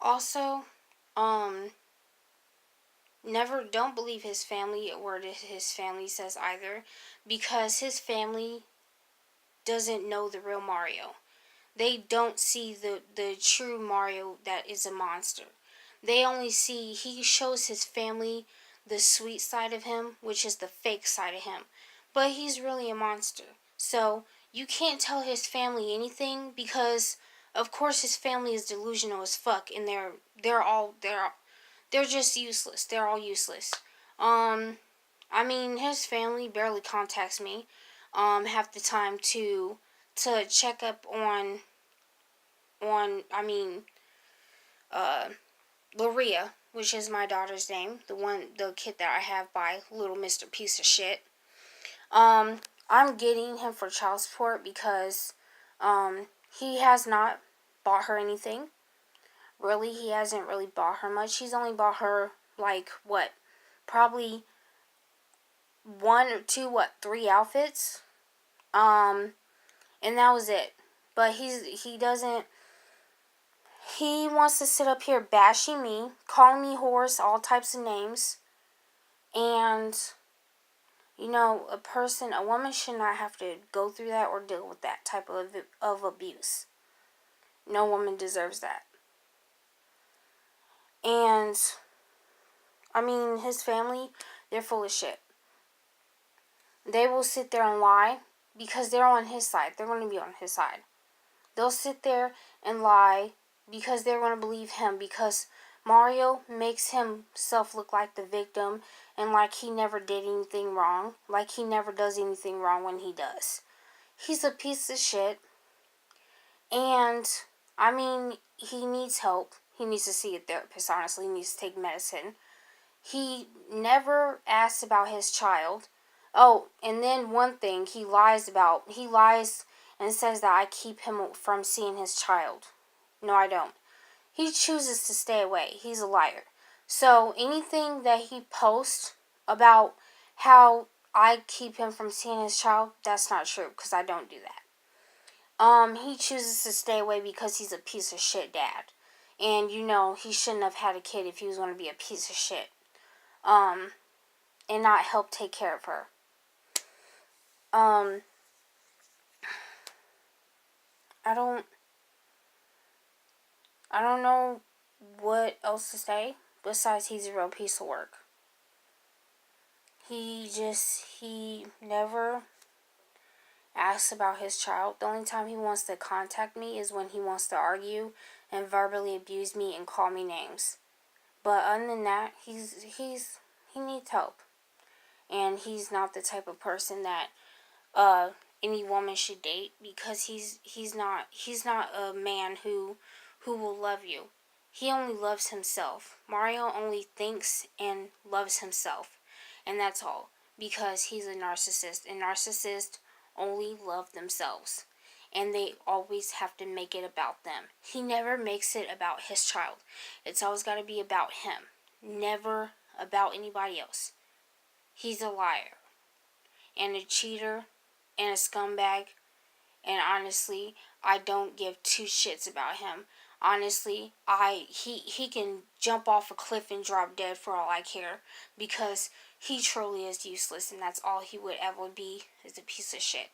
Also, never don't believe his family or what his family says either, because his family doesn't know the real Mario. They don't see the true Mario that is a monster. They only see, he shows his family the sweet side of him, which is the fake side of him. But he's really a monster. So you can't tell his family anything, because of course his family is delusional as fuck, and they're just useless. They're all useless. Um I mean, his family barely contacts me half the time to check up on I mean uh Loria, which is my daughter's name, the kid that I have by little Mr. Piece of Shit. Um I'm getting him for child support because he has not bought her anything. Really, he hasn't really bought her much. He's only bought her like what? Probably one or two, three outfits. Um and that was it. But he doesn't. He wants to sit up here bashing me, calling me horse, all types of names, and a woman should not have to go through that or deal with that type of abuse. No woman deserves that. And I mean, his family, they're full of shit. They will sit there and lie because they're on his side. They're going to be on his side. They'll sit there and lie because they're going to believe him, because Mario makes himself look like the victim and like he never did anything wrong, like he never does anything wrong when he does. He's a piece of shit, and I mean, he needs help. He needs to see a therapist, honestly. He needs to take medicine. He never asks about his child. Oh, and then one thing he lies and says that I keep him from seeing his child. No, I don't. He chooses to stay away. He's a liar. So anything that he posts about how I keep him from seeing his child, that's not true, because I don't do that. He chooses to stay away because he's a piece of shit dad. And he shouldn't have had a kid if he was going to be a piece of shit. And not help take care of her. I don't know what else to say besides he's a real piece of work. He never asks about his child. The only time he wants to contact me is when he wants to argue and verbally abuse me and call me names. But other than that, he needs help. And he's not the type of person that any woman should date, because he's not a man who will love you. He only loves himself. Mario only thinks and loves himself, and that's all, because he's a narcissist, and narcissists only love themselves, and they always have to make it about them. He never makes it about his child. It's always got to be about him, never about anybody else. He's a liar and a cheater and a scumbag, and honestly, I don't give two shits about him. Honestly, he can jump off a cliff and drop dead for all I care, because he truly is useless, and that's all he would ever be, is a piece of shit.